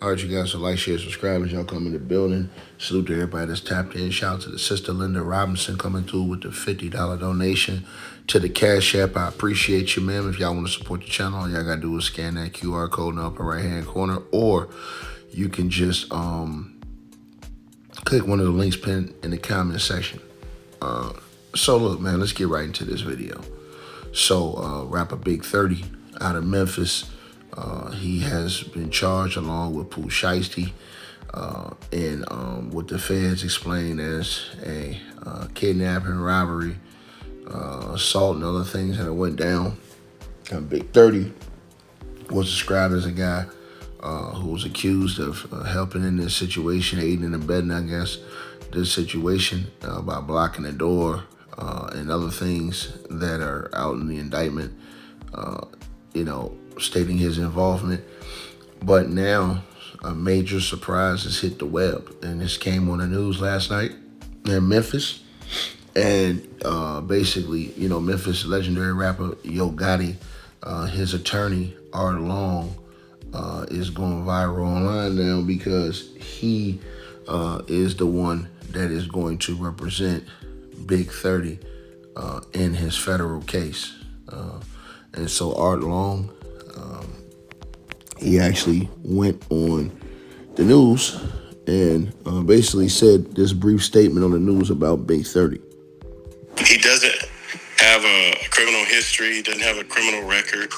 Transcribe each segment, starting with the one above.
All right, you guys, so like, share, subscribe as y'all come in the building. Salute to everybody that's tapped in. Shout out to the sister Linda Robinson coming through with the $50 donation to the Cash App. I appreciate you, ma'am. If y'all want to support the channel, all y'all got to do is scan that QR code in the upper right-hand corner, or you can just click one of the links pinned in the comment section. So look, man, let's get right into this video. So rapper BIG30 out of Memphis, he has been charged along with Pooh, Shiesty, and what the feds explain as a kidnapping, robbery, assault, and other things that went down. BIG30 was described as a guy who was accused of helping in this situation, aiding and abetting, I guess, this situation by blocking the door and other things that are out in the indictment, stating his involvement. But now a major surprise has hit the web, and this came on the news last night in Memphis. And basically, Memphis legendary rapper Yo Gotti, his attorney Art Long, is going viral online now because he is the one that is going to represent BIG30 in his federal case. And so Art Long, he actually went on the news and basically said this brief statement on the news about BIG30. He doesn't have a criminal history. He doesn't have a criminal record.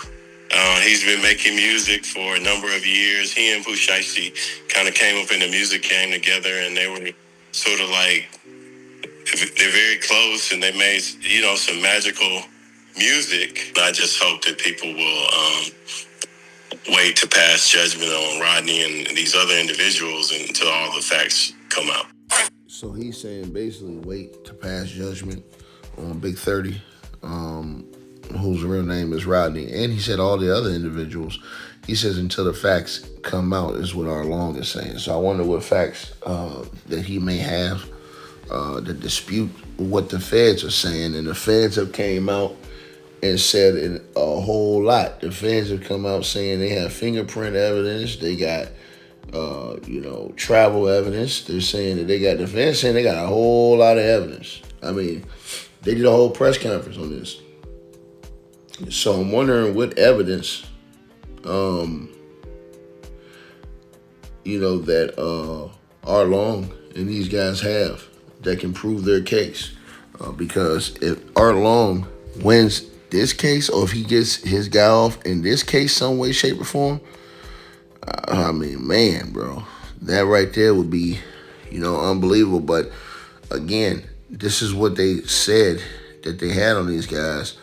He's been making music for a number of years. He and Pooh Shiesty kind of came up in the music game together, and they were sort of like, they're very close, and they made, some magical music. I just hope that people will wait to pass judgment on Rodney and these other individuals until all the facts come out. So he's saying basically wait to pass judgment on BIG30, whose real name is Rodney. And he said all the other individuals, he says until the facts come out is what Art Long is saying. So I wonder what facts that he may have that dispute what the feds are saying. And the feds have came out and said a whole lot. The feds have come out saying they have fingerprint evidence. They got, travel evidence. They're saying that the feds saying they got a whole lot of evidence. I mean, they did a whole press conference on this. So I'm wondering what evidence, that Art Long and these guys have that can prove their case. Because if Art Long wins this case, or if he gets his guy off in this case some way, shape, or form, I mean, man, bro, that right there would be, unbelievable. But again, this is what they said that they had on these guys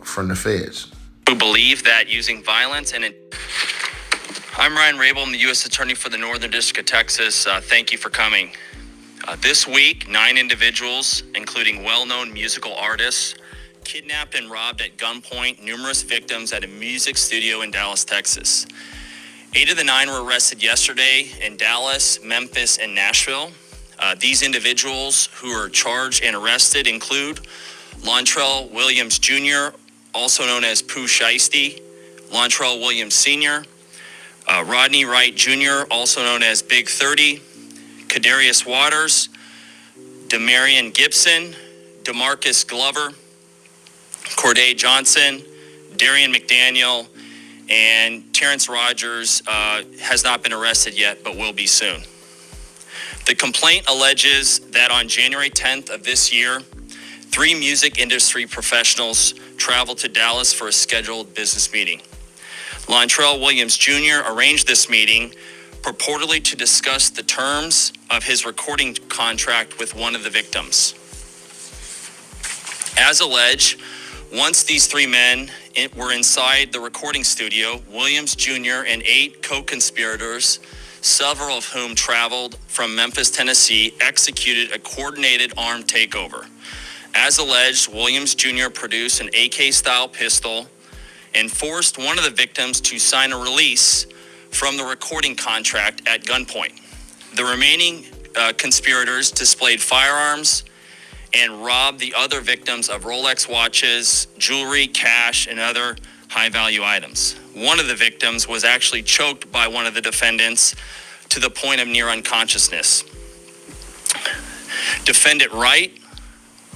from the feds. Who believe that using violence and I'm Ryan Rabel. I'm the U.S. Attorney for the Northern District of Texas. Thank you for coming. This week, 9 individuals, including well-known musical artists, kidnapped and robbed at gunpoint numerous victims at a music studio in Dallas, Texas. 8 of the 9 were arrested yesterday in Dallas, Memphis, and Nashville. These individuals who are charged and arrested include Lontrell Williams Jr., also known as Pooh Shiesty, Lontrell Williams Sr., Rodney Wright Jr., also known as BIG30, Kadarius Waters, Demarion Gibson, DeMarcus Glover, Corday Johnson, Darian McDaniel, and Terrence Rogers has not been arrested yet, but will be soon. The complaint alleges that on January 10th of this year, 3 music industry professionals traveled to Dallas for a scheduled business meeting. Lontrell Williams Jr. arranged this meeting purportedly to discuss the terms of his recording contract with one of the victims. As alleged, once these 3 men were inside the recording studio, Williams Jr. and 8 co-conspirators, several of whom traveled from Memphis, Tennessee, executed a coordinated armed takeover. As alleged, Williams Jr. produced an AK-style pistol and forced one of the victims to sign a release from the recording contract at gunpoint. The remaining conspirators displayed firearms and robbed the other victims of Rolex watches, jewelry, cash, and other high-value items. One of the victims was actually choked by one of the defendants to the point of near unconsciousness. Defendant Wright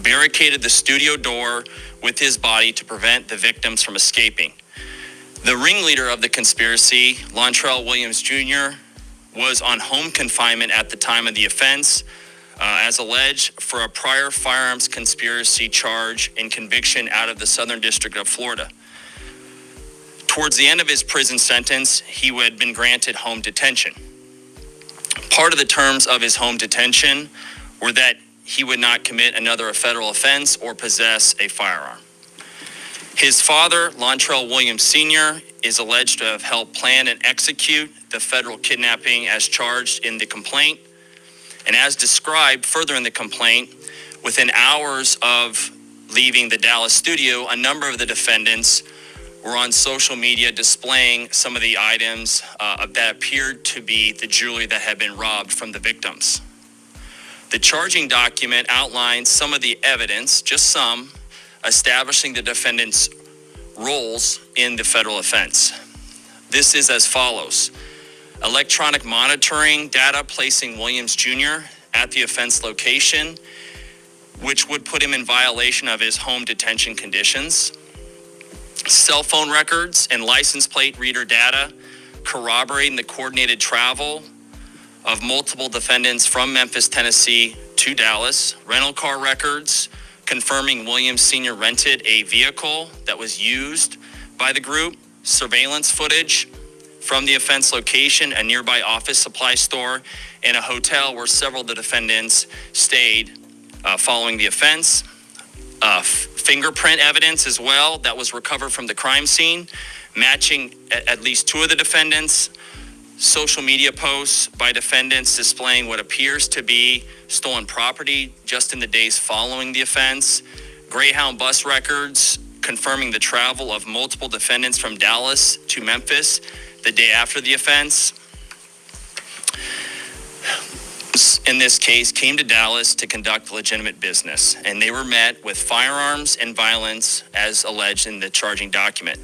barricaded the studio door with his body to prevent the victims from escaping. The ringleader of the conspiracy, Lontrell Williams Jr., was on home confinement at the time of the offense, as alleged for a prior firearms conspiracy charge and conviction out of the Southern District of Florida. Towards the end of his prison sentence, he had been granted home detention. Part of the terms of his home detention were that he would not commit another federal offense or possess a firearm. His father, Lontrell Williams Sr., is alleged to have helped plan and execute the federal kidnapping as charged in the complaint. And as described further in the complaint, within hours of leaving the Dallas studio, a number of the defendants were on social media displaying some of the items that appeared to be the jewelry that had been robbed from the victims. The charging document outlines some of the evidence, just some, establishing the defendants' roles in the federal offense. This is as follows: electronic monitoring data placing Williams Jr. at the offense location, which would put him in violation of his home detention conditions. Cell phone records and license plate reader data corroborating the coordinated travel of multiple defendants from Memphis, Tennessee to Dallas. Rental car records confirming Williams Sr. rented a vehicle that was used by the group. Surveillance footage from the offense location, a nearby office supply store, and a hotel where several of the defendants stayed following the offense. Fingerprint evidence as well that was recovered from the crime scene, matching at least two of the defendants. Social media posts by defendants displaying what appears to be stolen property just in the days following the offense. Greyhound bus records confirming the travel of multiple defendants from Dallas to Memphis the day after the offense. In this case, came to Dallas to conduct legitimate business, and they were met with firearms and violence as alleged in the charging document.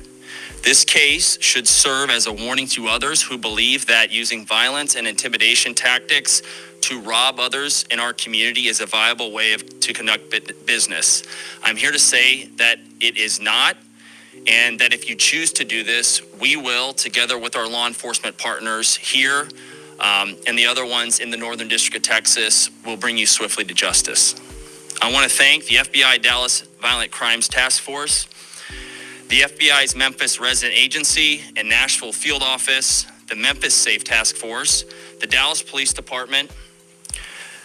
This case should serve as a warning to others who believe that using violence and intimidation tactics to rob others in our community is a viable way to conduct business. I'm here to say that it is not, and that if you choose to do this, we will, together with our law enforcement partners here and the other ones in the Northern District of Texas, will bring you swiftly to justice. I want to thank the FBI Dallas Violent Crimes Task Force, the FBI's Memphis Resident Agency and Nashville Field Office, the Memphis Safe Task Force, the Dallas Police Department,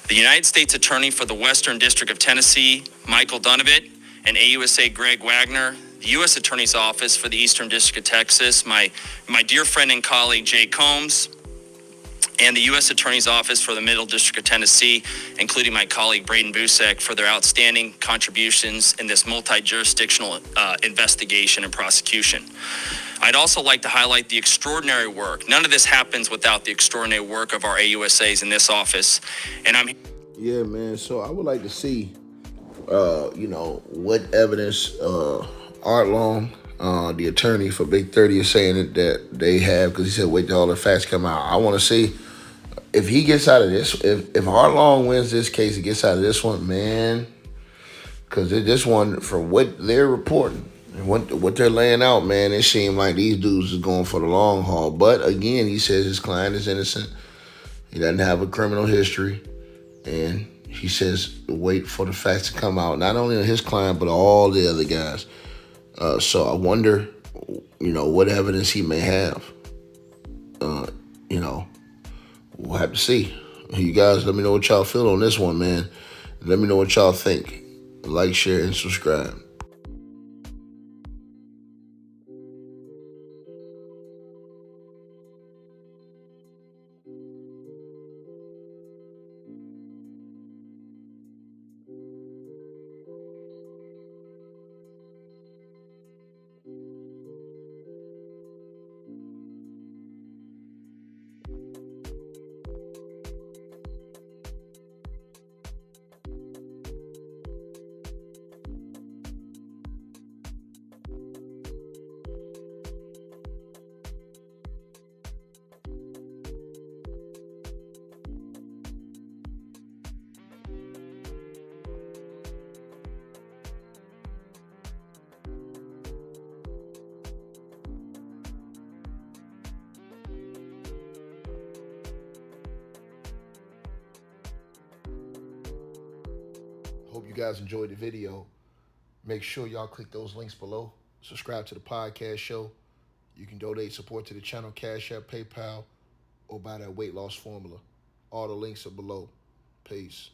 the United States Attorney for the Western District of Tennessee, Michael Dunovit, and AUSA Greg Wagner, the U.S. Attorney's Office for the Eastern District of Texas, my dear friend and colleague Jay Combs, and the U.S. Attorney's Office for the Middle District of Tennessee, including my colleague Braden Busek, for their outstanding contributions in this multi-jurisdictional investigation and prosecution. I'd also like to highlight the extraordinary work. None of this happens without the extraordinary work of our AUSAs in this office. And Yeah, man. So I would like to see, what evidence Art Long, the attorney for BIG30, is saying that they have, because he said wait till all the facts come out. I want to see if he gets out of this, if Art Long wins this case, he gets out of this one, man, because this one, from what they're reporting and what they're laying out, man, it seemed like these dudes is going for the long haul. But again, he says his client is innocent. He doesn't have a criminal history, and he says wait for the facts to come out, not only on his client, but all the other guys. So I wonder, what evidence he may have. We'll have to see. You guys, let me know what y'all feel on this one, man. Let me know what y'all think. Like, share, and subscribe. Hope you guys enjoyed the video. Make sure y'all click those links below. Subscribe to the podcast show. You can donate support to the channel, Cash App, PayPal, or buy that weight loss formula. All the links are below. Peace.